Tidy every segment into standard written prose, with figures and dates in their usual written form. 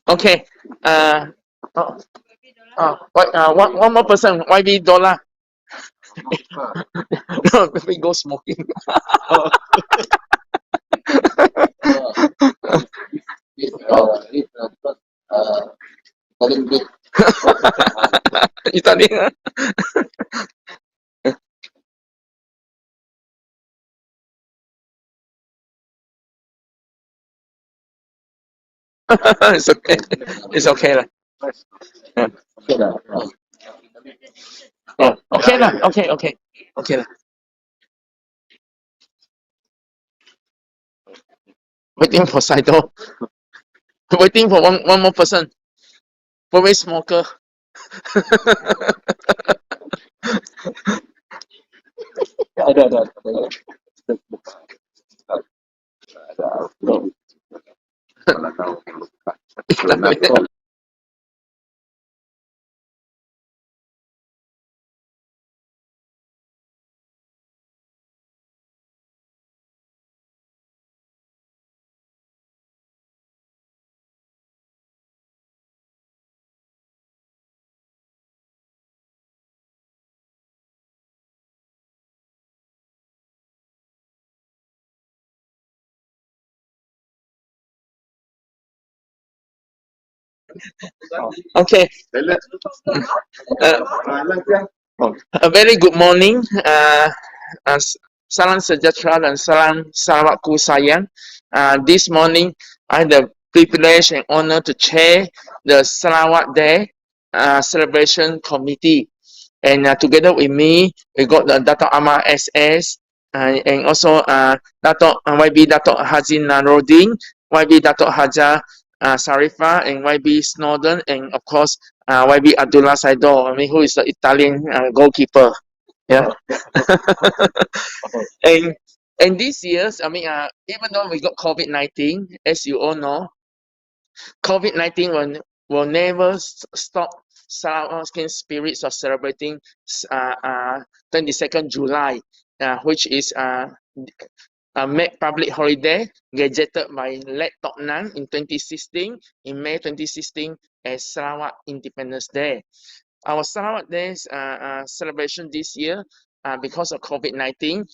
Okay. Uh, oh, one more person. YB Dollar. No, we go smoking. Italian. It's okay. It's okay lah. Yeah. Yeah. Okay lah. Okay. Okay. Okay lah. Waiting for Saito. Waiting for one more person. Probably smoker. Okay. Uh, a very good morning. Salam sejahtera dan salam Sarawakku sayang. This morning, I had the privilege and honor to chair the Sarawak Day celebration committee. And together with me, we got the Dato' Amar SS and also Dato' YB Dato' Haji Narodin, YB Dato' Haja Sarifa, and YB Snowden, and of course YB Abdullah Saido, who is the Italian goalkeeper. Yeah. and and this year's, even though we got COVID-19, as you all know, COVID-19 will never stop Sarawak spirits of celebrating 22nd July, which is made public holiday gazetted by Let Tok Nang in 2016, in May 2016, as Sarawak Independence Day. Our Sarawak Days celebration this year, because of COVID-19,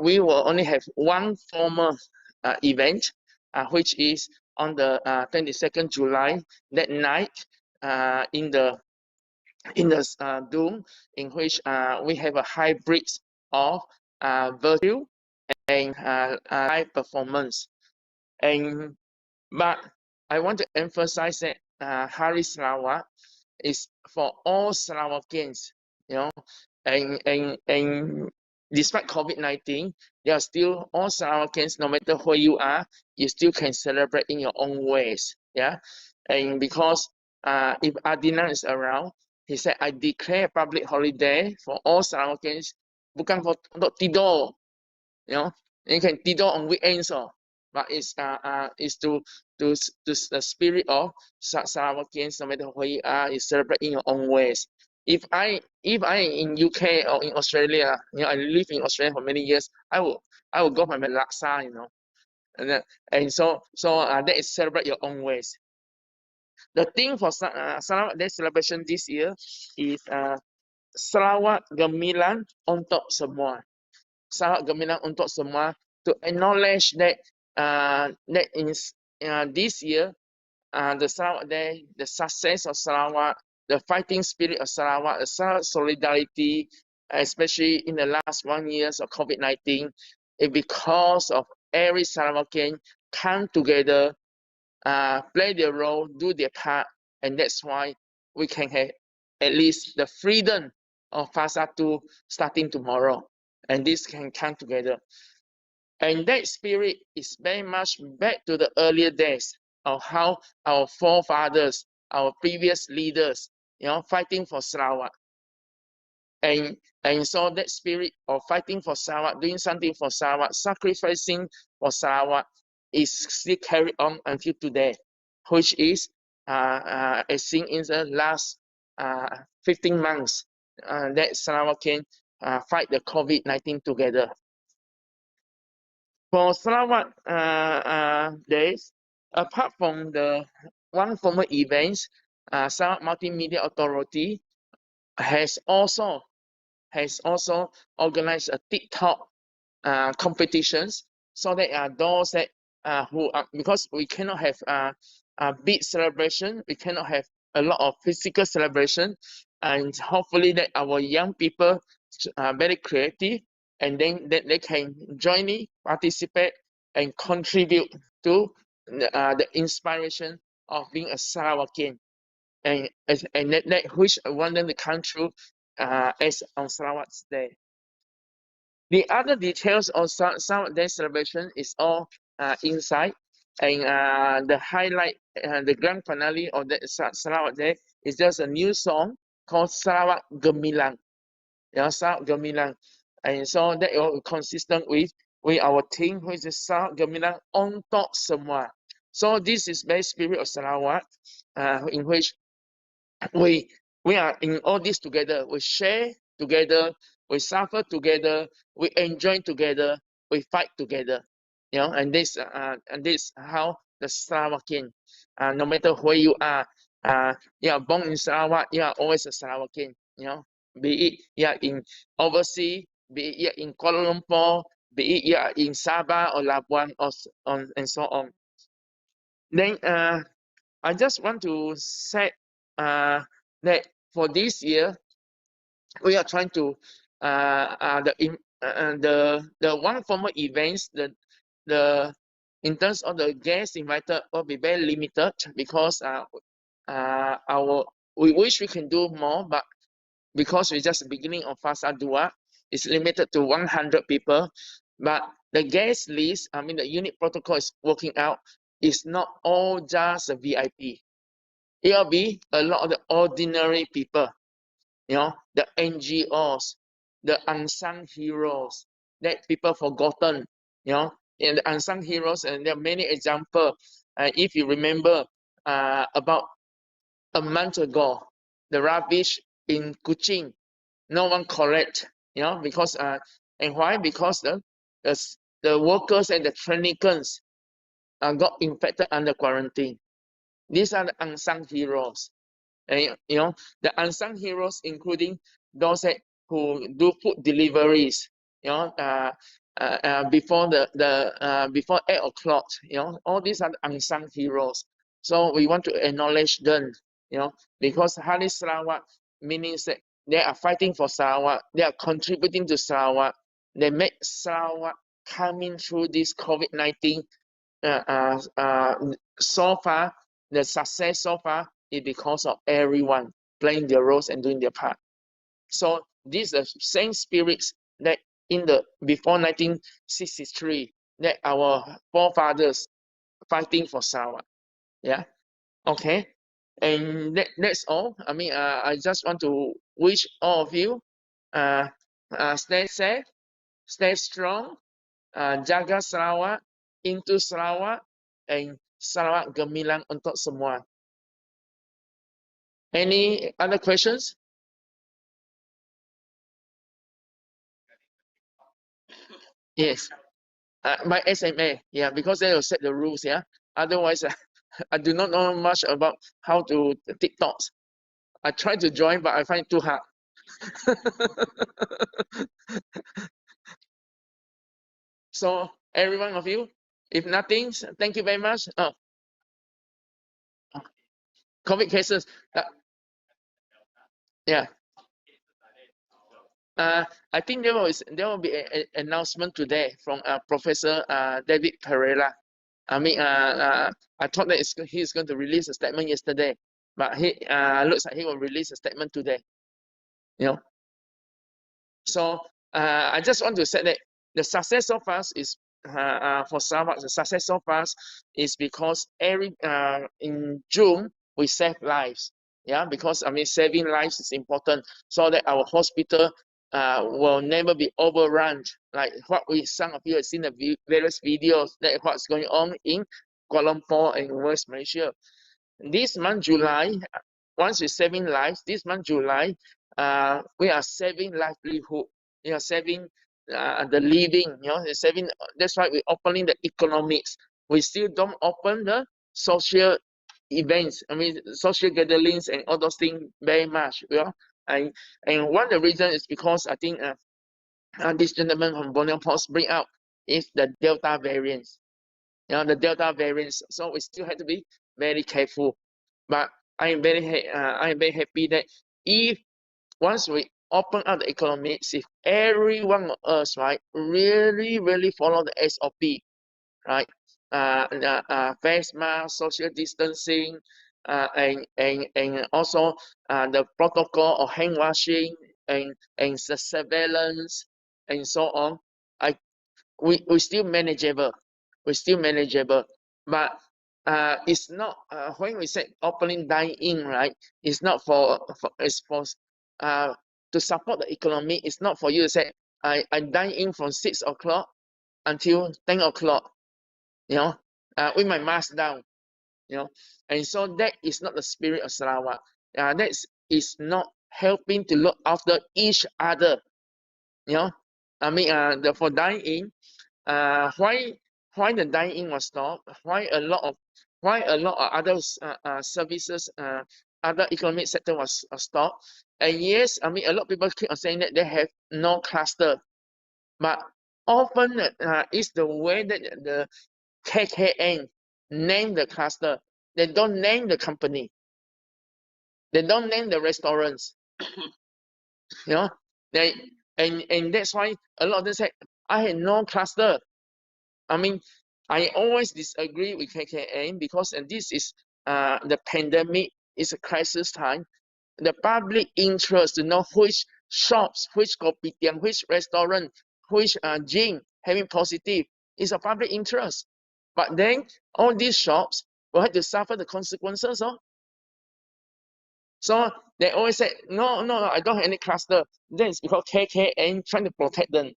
we will only have one formal event, which is on the 22nd July, that night, in the Dome, in which we have a hybrid of virtual and live performance. But I want to emphasize that Hari Sarawak is for all Sarawakians, and despite COVID-19, there are still all Sarawakians, no matter where you are, you still can celebrate in your own ways. Yeah. And because if Adina is around, he said, I declare public holiday for all Sarawakians, bukan for untuk tidur, you can tidur on weekends, but it's to the spirit of Sarawakians, no matter where you are, you celebrate in your own ways. If I in UK or in Australia, I live in Australia for many years, I will go for my laksa, and so that is celebrate your own ways. The thing for Sarawak Day celebration this year is Sarawak Gemilang untuk semua. Sarawak Gemilang untuk semua, to acknowledge that that in this year, the Sarawak Day, the success of Sarawak, the fighting spirit of Sarawak, the Sarawak solidarity, especially in the last 1 year of COVID-19, is because of every Sarawakian come together, play their role, do their part, and that's why we can have at least the freedom of Fasa 2 starting tomorrow, and this can come together. And that spirit is very much back to the earlier days of how our forefathers, our previous leaders, fighting for Sarawak. And so that spirit of fighting for Sarawak, doing something for Sarawak, sacrificing for Sarawak is still carried on until today, which is as seen in the last 15 months that Sarawak can fight the COVID-19 together. For Sarawak days, apart from the one formal events, Sarawak Multimedia Authority has also organized a TikTok competitions, so that those that who are, because we cannot have a big celebration, we cannot have a lot of physical celebration, and hopefully that our young people are very creative, and then that they can join me, participate, and contribute to the inspiration of being a Sarawakian, and that which I want them to come true as on Sarawak's Day. The other details of Sarawak Day celebration is all inside, and the highlight, the grand finale of the Sarawak Day is just a new song called Sarawak Gemilang. Sarawak Gemilang, and so that is consistent with our theme, which is Sarawak Gemilang untuk semua. So this is very spirit of Sarawak, in which we are in all this together. We share together, we suffer together, we enjoy together, we fight together. And this how the Sarawakian, no matter where you are, born in Sarawak, you are always a Sarawakian. Be it you are in overseas, be it you are in Kuala Lumpur, be it you are in Sabah or Labuan, or and so on. Then I just want to say that for this year, we are trying to the one formal events, the in terms of the guests invited will be very limited, because we wish we can do more, but because it's just the beginning of Fasa Dua, it's limited to 100 people. But the guest list, the unit protocol is working out. It's not all just a VIP. It'll be a lot of the ordinary people, the NGOs, the unsung heroes that people forgotten, and the unsung heroes, and there are many examples. If you remember, about a month ago, the rubbish in Kuching, no one collect, because and why? Because the workers and the clinicians got infected under quarantine. These are the unsung heroes. And the unsung heroes, including those who do food deliveries, before before 8 o'clock, all these are the unsung heroes. So we want to acknowledge them, because Hari Sarawak means that they are fighting for Sarawak, they are contributing to Sarawak, they make Sarawak coming through this COVID-19. So far, the success so far is because of everyone playing their roles and doing their part. So these are the same spirits that before 1963, that our forefathers fighting for Sarawak. Yeah. Okay. And that's all. I just want to wish all of you stay safe, stay strong, jaga Sarawak, into Sarawak, and Sarawak Gemilang untuk semua. Any other questions? Yes. By SMA, yeah, because they will set the rules, yeah. Otherwise, I do not know much about how to TikToks. I try to join, but I find it too hard. So, every one of you, if nothing, thank you very much. COVID cases, yeah. I think there will be an announcement today from Professor David Pereira. I thought that he's going to release a statement yesterday, but he looks like he will release a statement today. So I just want to say that the success so far is for Sarawak. The success so far is because in June we save lives. Yeah, because saving lives is important, so that our hospital will never be overrun, like what some of you have seen the various videos that what's going on in Kuala Lumpur and West Malaysia. This month July, once we're saving lives, this month July, we are saving livelihood. We are saving the living. Saving. That's why we're opening the economics. We still don't open the social events. I mean, social gatherings and all those things very much. And one of the reasons is because I think this gentleman from Borneo Post bring out is the Delta variants. The Delta variants. So we still have to be very careful. But I am very happy that if once we open up the economy, if every one of us, right, really follow the SOP, right, face mask, social distancing, and also the protocol of hand washing and the surveillance and so on, we still manageable. We're still manageable. But it's not when we say opening dine-in, right? It's not it's for to support the economy. It's not for you to say I dine in from 6 o'clock until 10 o'clock, with my mask down, and so that is not the spirit of Sarawak. That is not helping to look after each other. I mean, for dine-in, why the dine-in was stopped? Why a lot of other services, other economic sector was stopped? And yes, I mean, a lot of people keep on saying that they have no cluster, but often it's the way that the KKN name the cluster. They don't name the company. They don't name the restaurants. And that's why a lot of them say I had no cluster. I mean, I always disagree with KKN because this is the pandemic is a crisis time. The public interest to know which shops, which kopitiam, which restaurant, which gym having positive is a public interest. But then all these shops will have to suffer the consequences. So they always say, no, I don't have any cluster. That is because KKN trying to protect them.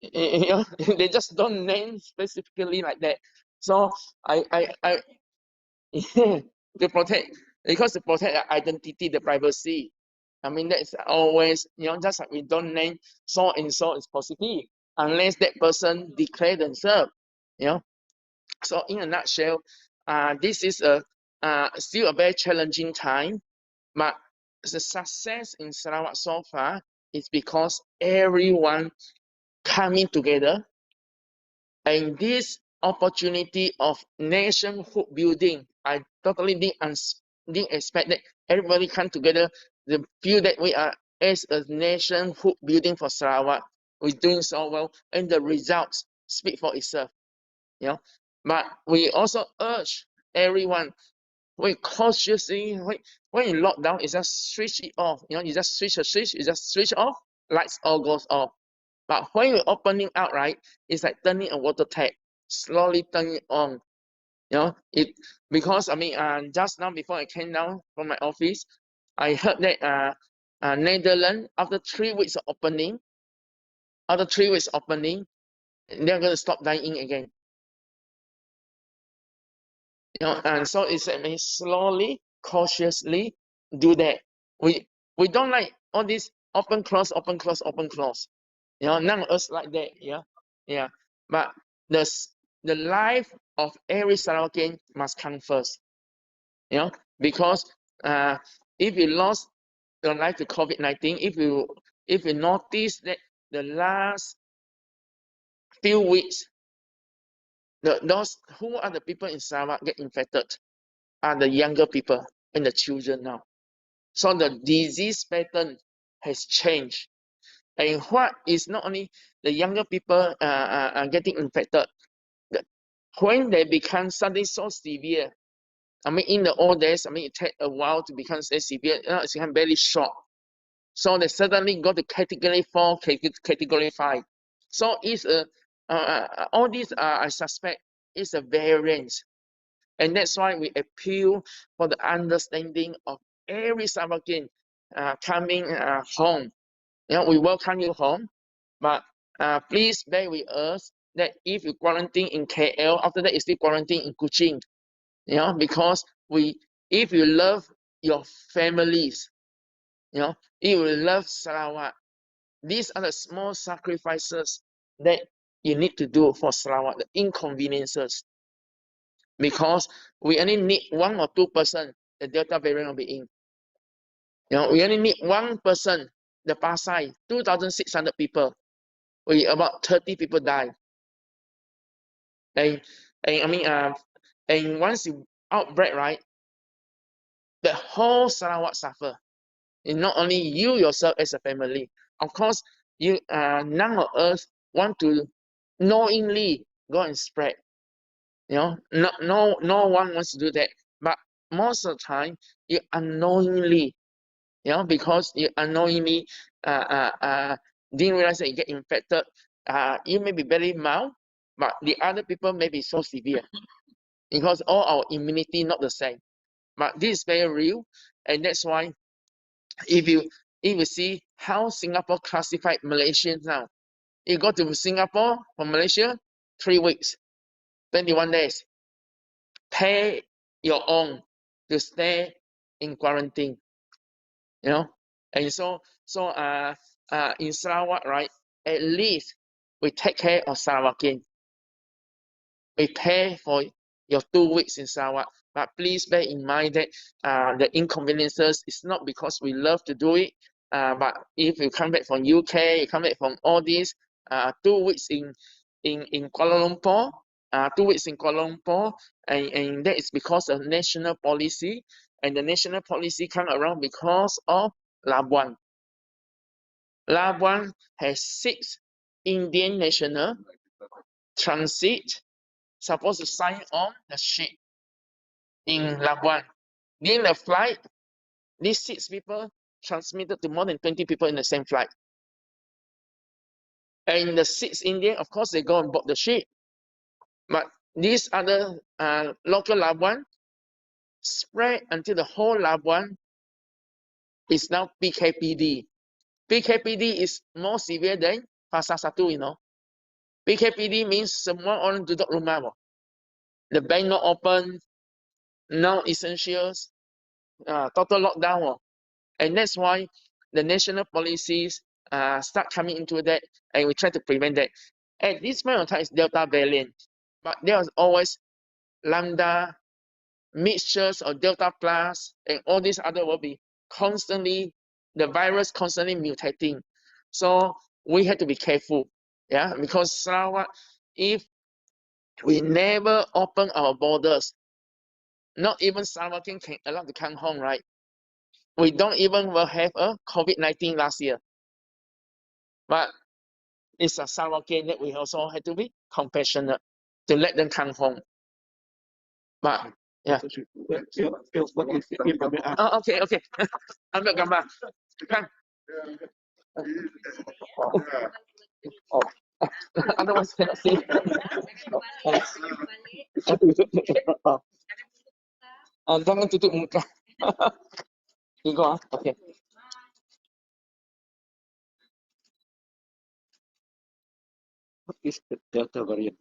They just don't name specifically like that. So I to protect, because to protect the identity, the privacy. I mean, that's always, just like we don't name so and so is positive unless that person declare themselves. So in a nutshell, this is still a very challenging time, but the success in Sarawak so far is because everyone coming together, and this opportunity of nationhood building, I totally didn't expect that everybody come together to feel that we are as a nationhood building for Sarawak. We're doing so well, and the results speak for itself. But we also urge everyone, we cautiously, when you lock down, it's just switch it off. You just switch the switch, you just switch off, lights all goes off. But when you're opening out, right, it's like turning a water tap, slowly turn it on. Because I mean, just now before I came down from my office, I heard that Netherlands, after 3 weeks of opening, they're going to stop dining again. And so it's slowly, cautiously do that. We don't like all this open close. None of us like that. Yeah. But the life of every Sarawakian must come first. Because if you lost your life to COVID-19, if you notice that the last few weeks, those who are the people in Sarawak get infected are the younger people and the children now. So the disease pattern has changed. And what is not only the younger people getting infected, when they become something so severe, I mean, in the old days, I mean, it takes a while to become so severe, it's become very short. So they suddenly go to category 4, category 5. So it's all these, I suspect, is a variance. And that's why we appeal for the understanding of every Sarawakian coming home. We welcome you home, but please bear with us that if you quarantine in KL, after that you still quarantine in Kuching. Because if you love your families, if you love Sarawak, these are the small sacrifices that you need to do for Sarawak, the inconveniences. because we only need 1 or 2%, the Delta variant will be in. We only need 1%, the Pasai, 2,600 people. We about 30 people die. And I mean, and once you outbreak, right, the whole Sarawak suffer. And not only you yourself as a family. Of course, you none of us want to knowingly go and spread. No one wants to do that. But most of the time, you unknowingly, because you unknowingly didn't realize that you get infected. You may be very mild, but the other people may be so severe because all our immunity not the same. But this is very real, and that's why if you see how Singapore classified Malaysians now, you go to Singapore from Malaysia, 3 weeks, 21 days. Pay your own to stay in quarantine. And so in Sarawak, right, at least we take care of Sarawakian. We pay for your 2 weeks in Sarawak, but please bear in mind that the inconveniences is not because we love to do it, but if you come back from UK, you come back from all these 2 weeks in Kuala Lumpur, 2 weeks in Kuala Lumpur, and that is because of national policy, and the national policy come around because of Labuan. Labuan has 6 Indian national transit supposed to sign on the ship in Labuan. During the flight, these 6 people transmitted to more than 20 people in the same flight. And the 6 Indian, of course, they go on board the ship. But these other local Labuan spread until the whole Labuan is now PKPD. PKPD is more severe than Fasa 1, PKPD means semua orang duduk rumah. The bank not open, no essentials, total lockdown. And that's why the national policies start coming into that, and we try to prevent that. At this point of time, it's Delta variant, but there was always Lambda, mixtures of Delta plus, and all these other will be constantly, the virus constantly mutating. So we have to be careful, because Sarawak, if we never open our borders, not even Sarawakian can allowed to come home, right? We don't even will have a COVID-19 last year. But it's a Sarawakian that we also have to be compassionate to let them come home. But yeah. Oh, okay. Ambil gambar. Kan? Otherwise cannot see. Jangan tutup muka. You go, okay. What is the Delta variant?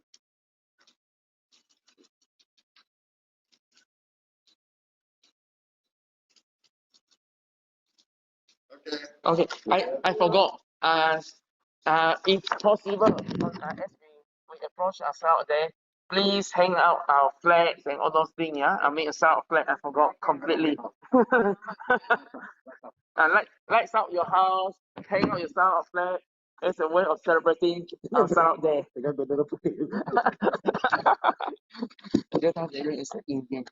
Okay, I forgot. If possible, as we approach ourselves there, please hang out our flags and all those things. I mean, a set of flag. I forgot completely. Lights out your house, hang out your style of flag. It's a way of celebrating ourselves there. Delta variant is Indian.